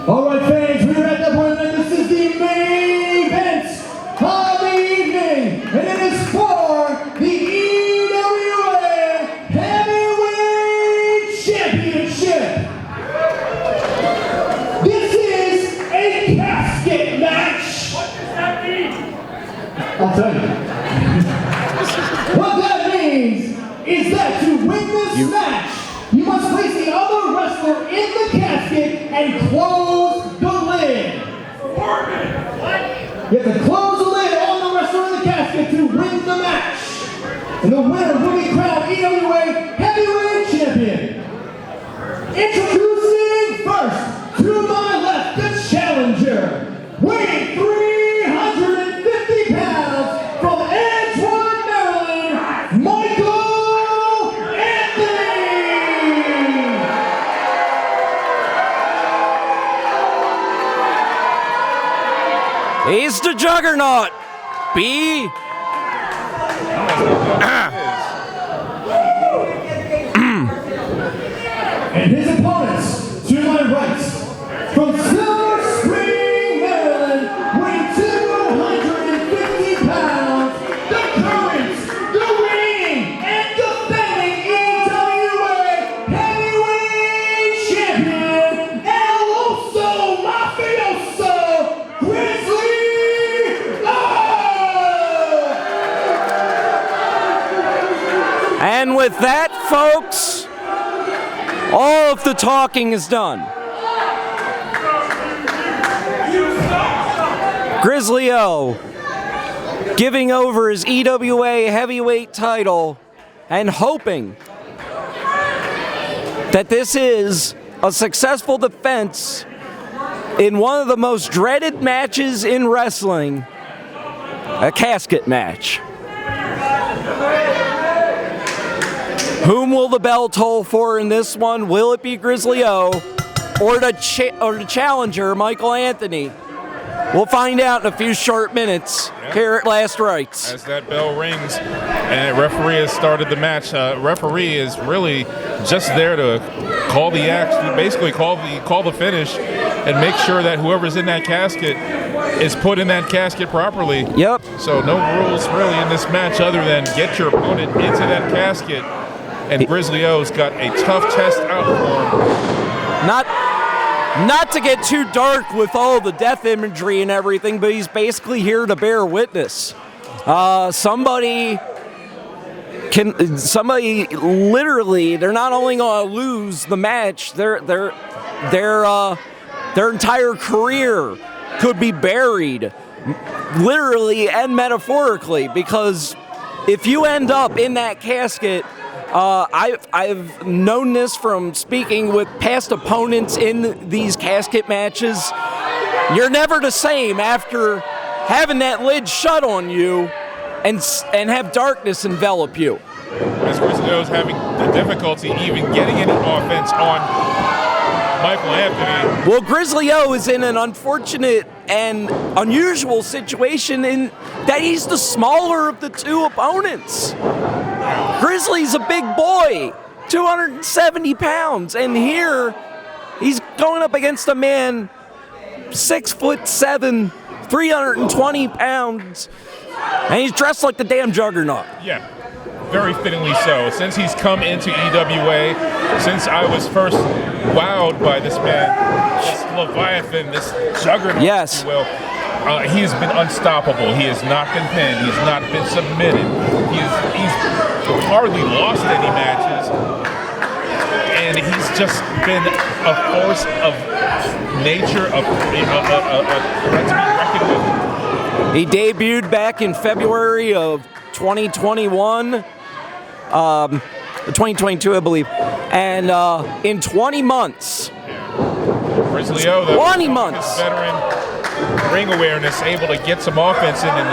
All right, fans, we're at that point, and this is the main event of the evening, and it is for the EWA Heavyweight Championship. This is a casket match. What does that mean? I'll tell you. What that means is that to win this match, you must place the other wrestler in the casket and close the lid. You have to close the lid on the wrestler in the casket to win the match. And the winner will be crowned EWA Heavyweight Champion. Introducing first, to my left, the challenger, weighing 350 pounds from Edgewood, Maryland, Michael Anthony. He's the juggernaut, B. And his opponents, to my right, from Silver Spring, Maryland, weighing 250 pounds, the current, the reigning, and defending EWA Heavyweight Champion, El Oso Mafioso, Grizzly. And with that, folks, all of the talking is done. Grizzly O giving over his EWA heavyweight title and hoping that this is a successful defense in one of the most dreaded matches in wrestling, a casket match. Whom will the bell toll for in this one? Will it be Grizzly O or the challenger, Michael Anthony? We'll find out in a few short minutes here at Last Rites. As that bell rings and referee has started the match, referee is really just there to call the act, basically call the finish, and make sure that whoever's in that casket is put in that casket properly. Yep. So no rules really in this match other than get your opponent into that casket. And Grizzly O's got a tough test out for him. Not to get too dark with all the death imagery and everything, but he's basically here to bear witness. Somebody literally, they're not only going to lose the match, their entire career could be buried, literally and metaphorically, because if you end up in that casket, I've known this from speaking with past opponents in these casket matches. You're never the same after having that lid shut on you and have darkness envelop you. As Grizzly O's having the difficulty even getting any offense on Michael Anthony. Well, Grizzly O is in an unfortunate and unusual situation in that he's the smaller of the two opponents. Grizzly's a big boy, 270 pounds, and here he's going up against a man 6'7", 320 pounds, and he's dressed like the damn juggernaut. Yeah, very fittingly so. Since he's come into EWA, since I was first wowed by this man, this Leviathan, this juggernaut, yes, if you will, he has been unstoppable. He has not been pinned. He has not been submitted. He's hardly lost any matches, and he's just been a force of nature, to be reckoned with. He debuted back in February of 2021, 2022, I believe, and in 20 months. Grizzly O, though, 20 months. Veteran, ring awareness, able to get some offense in and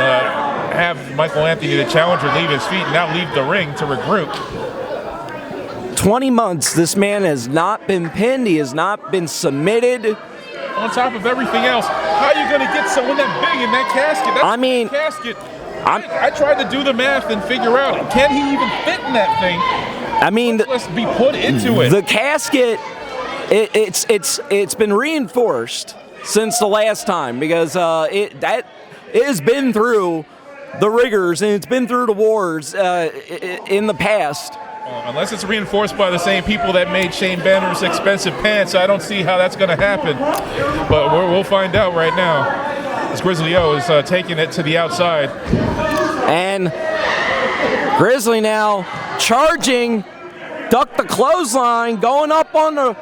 have Michael Anthony, the challenger, leave his feet and now leave the ring to regroup. 20 months, this man has not been pinned, he has not been submitted. On top of everything else, how are you going to get someone that big in that casket? That's I mean, a casket. I tried to do the math and figure out, can he even fit in that thing? I mean, let's be put into it. The casket it's been reinforced since the last time because it has been through the rigors and it's been through the wars in the past. Unless it's reinforced by the same people that made Shane Banner's expensive pants, I don't see how that's going to happen. But we'll find out right now. As Grizzly O is taking it to the outside. And Grizzly now charging, duck the clothesline, going up on the,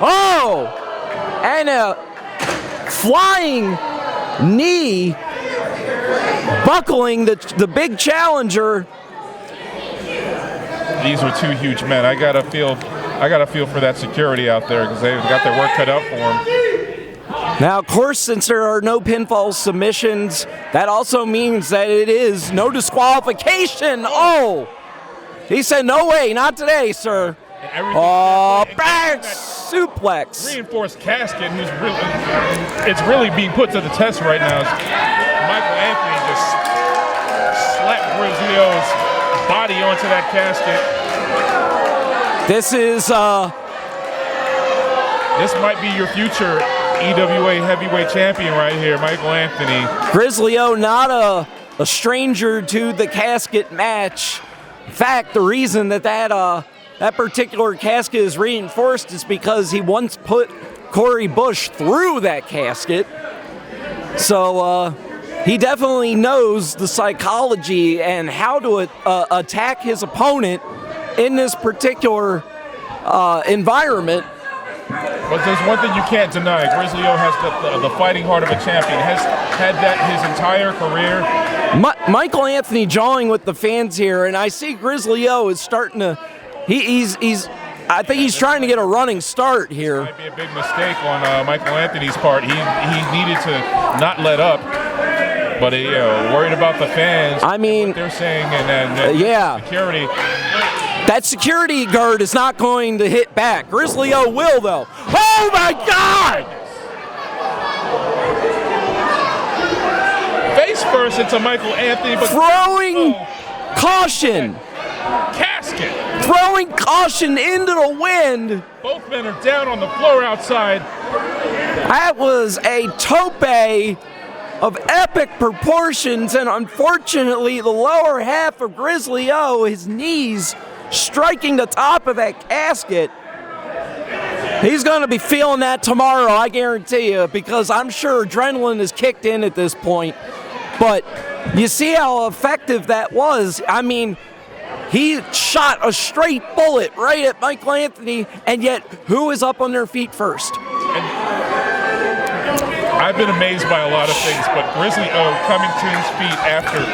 and a flying knee, buckling the big challenger. These are two huge men. I gotta feel for that security out there because they've got their work cut out for them. Now, of course, since there are no pinfall submissions, that also means that it is no disqualification. Oh, he said, "No way, not today, sir." Back suplex. Reinforced Casket, it's really being put to the test right now. Michael Anthony just slapped Grizzly O's body onto that casket. This might be your future EWA heavyweight champion right here, Michael Anthony. Grizzly O not a stranger to the casket match. In fact, the reason that particular casket is reinforced is because he once put Corey Bush through that casket. So he definitely knows the psychology and how to attack his opponent in this particular environment. But there's one thing you can't deny. Grizzly O has the fighting heart of a champion. Has had that his entire career. Michael Anthony jawing with the fans here, and I see Grizzly O is starting to. I think he's trying to get a running start here. This might be a big mistake on Michael Anthony's part. He needed to not let up. But worried about the fans. I mean, what they're saying, and security. That security guard is not going to hit back. Grizzly O will, though. Oh my God! Face first into Michael Anthony, but throwing caution. Casket. Throwing caution into the wind. Both men are down on the floor outside. That was a tope of epic proportions, and unfortunately the lower half of Grizzly O, his knees striking the top of that casket. He's going to be feeling that tomorrow, I guarantee you, because I'm sure adrenaline is kicked in at this point. But you see how effective that was. I mean, he shot a straight bullet right at Michael Anthony, and yet who is up on their feet first? I've been amazed by a lot of things, but Grizzly O coming to his feet after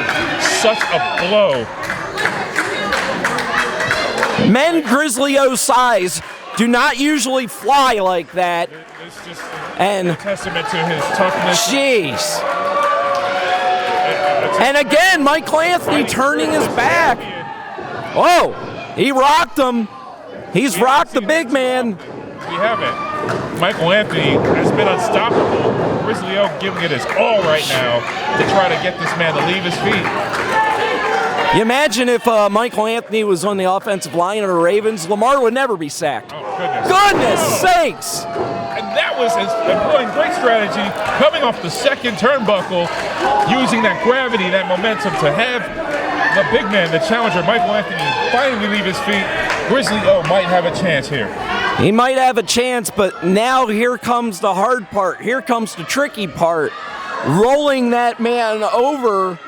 such a blow. Men Grizzly O size do not usually fly like that. It's just a testament to his toughness. Jeez. And again, Michael Anthony turning his back. Oh, he rocked him. He's rocked the big man. We haven't. Michael Anthony has been unstoppable. Grizzly O giving it his all right now to try to get this man to leave his feet. You imagine if Michael Anthony was on the offensive line of the Ravens, Lamar would never be sacked. Oh, goodness. Goodness sakes! And that was employing great strategy, coming off the second turnbuckle, using that gravity, that momentum to have the big man, the challenger, Michael Anthony, finally leave his feet. Grizzly O might have a chance here. He might have a chance, but now here comes the hard part. Here comes the tricky part. Rolling that man over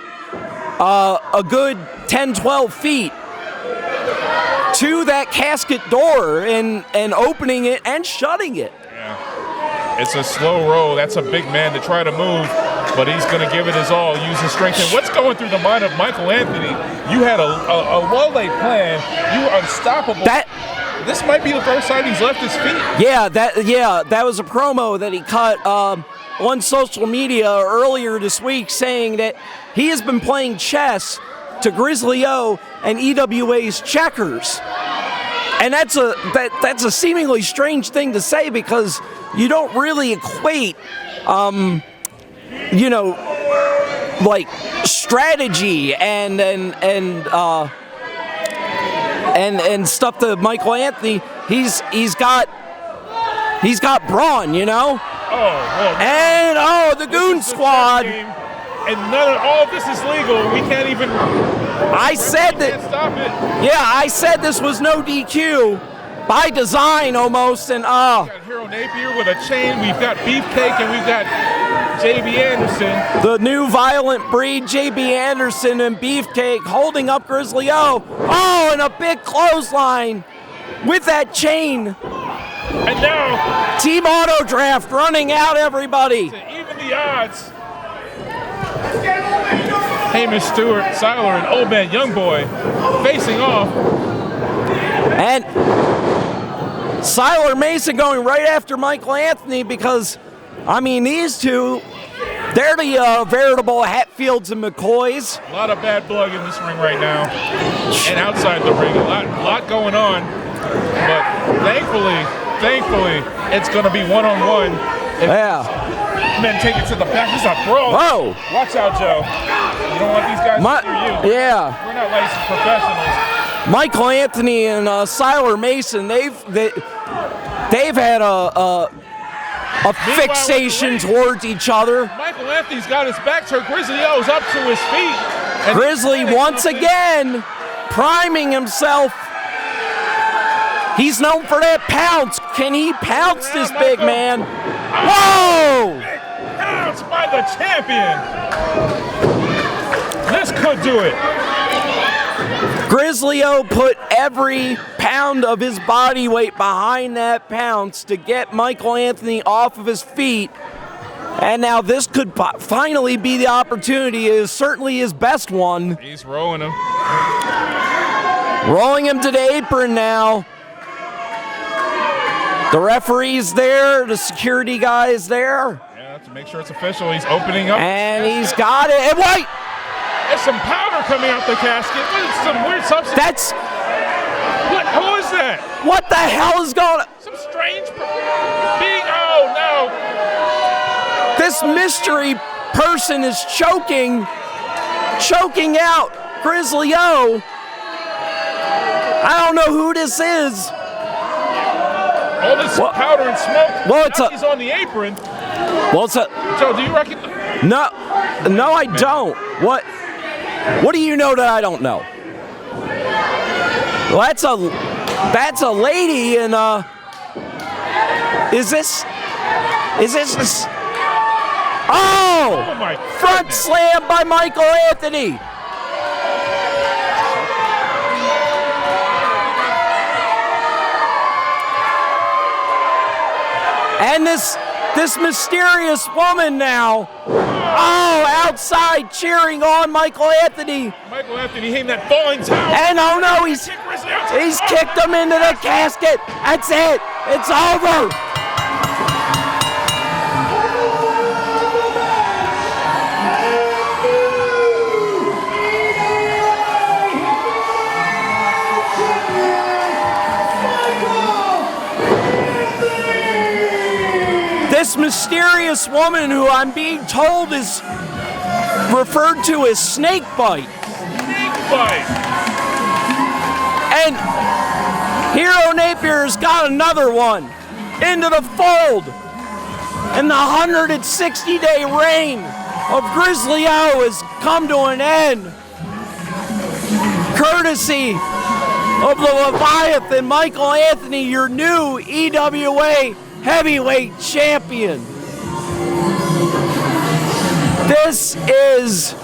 a good 10, 12 feet to that casket door and opening it and shutting it. Yeah. It's a slow roll. That's a big man to try to move, but he's going to give it his all, use his strength. And what's going through the mind of Michael Anthony? You had a well-laid plan. You were unstoppable. This might be the first time he's left his feet. Yeah, that was a promo that he cut on social media earlier this week, saying that he has been playing chess to Grizzly O and EWA's checkers. And that's a seemingly strange thing to say because you don't really equate, like strategy and stuff to Michael Anthony. He's got He's got brawn, you know? Oh, well. And, the Goon This is the Squad. chess game, and all of this is legal. We can't even. I said We can't that. stop it. Yeah, I said this was no DQ. By design, almost, and We've got Hero Napier with a chain. We've got Beefcake, and we've got JB Anderson. the new violent breed, JB Anderson and Beefcake, holding up Grizzly O. Oh, and a big clothesline with that chain. And now, Team Auto Draft running out, everybody. to even the odds, Hamish Stewart, Siler, and Old Man Youngboy facing off. And Siler Mason going right after Michael Anthony because, I mean, these two, they're the veritable Hatfields and McCoys. A lot of bad blood in this ring right now, and outside the ring, a lot going on. But thankfully, it's going to be one-on-one. Yeah. Men take it to the back. This is a brawl. Whoa. Watch out, Joe. You don't want these guys to hear you. Yeah. We're not licensed professionals. Michael Anthony and Siler Mason, they've had a fixation towards each other. Michael Anthony's got his back turned. Grizzly O's up to his feet. And Grizzly once again priming himself. He's known for that pounce. Can he pounce this big man? Whoa! Pounced by the champion. This could do it. Grizzly O put every pound of his body weight behind that pounce to get Michael Anthony off of his feet. And now this could finally be the opportunity. It is certainly his best one. He's rolling him. Rolling him to the apron now. The referee's there. The security guy is there. Yeah, to make sure it's official, he's opening up. And he's got it. And wait! There's some powder coming out the casket. What is some weird substance? That's... Who is that? What the hell is going on? Some strange being. Oh, no. This mystery person is choking out Grizzly O. I don't know who this is. All this powder and smoke. Well, it's he's on the apron. Well, it's a... Joe, do you recognize? No, I don't. What do you know that I don't know? Well, that's a lady, and is this? Oh my front goodness. slam by Michael Anthony. And this mysterious woman now, outside cheering on Michael Anthony. Michael Anthony hitting that falling towel. And oh no, he's kicked him into the casket. That's it. It's over. This mysterious woman who I'm being told is referred to as Snakebite. Snakebite. And Hero Napier's got another one into the fold. And the 160-day reign of Grizzly O has come to an end. Courtesy of the Leviathan, Michael Anthony, your new EWA heavyweight champion. This is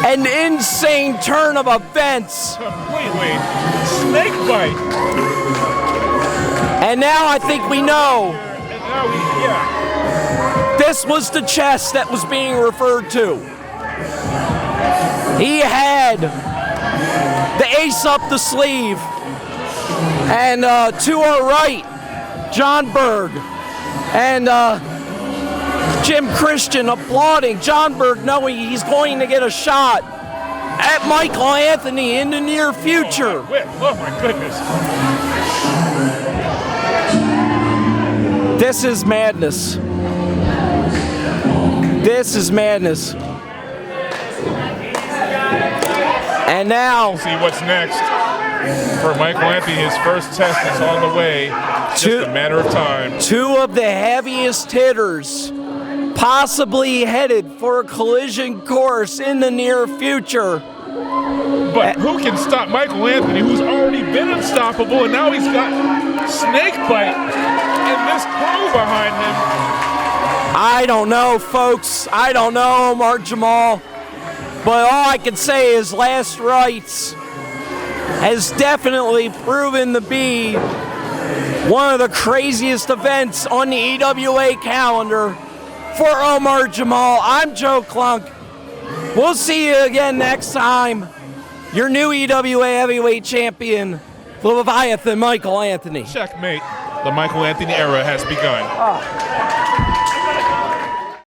an insane turn of events. Completely. Snakebite. And now I think we know. And now This was the chest that was being referred to. He had the ace up the sleeve. And to our right, John Berg and Jim Christian applauding. John Berg knowing he's going to get a shot at Michael Anthony in the near future. Oh my goodness. This is madness. This is madness. And now, See what's next. For Michael Anthony, his first test is on the way. Just a matter of time. Two of the heaviest hitters possibly headed for a collision course in the near future. But who can stop Michael Anthony, who's already been unstoppable, and now he's got Snakebite and this crew behind him? I don't know, folks. I don't know, Omar Jamal. But all I can say is Last Rites has definitely proven to be one of the craziest events on the EWA calendar. For Omar Jamal, I'm Joe Clunk. We'll see you again next time. Your new EWA heavyweight champion, Leviathan Michael Anthony. Checkmate. The Michael Anthony era has begun.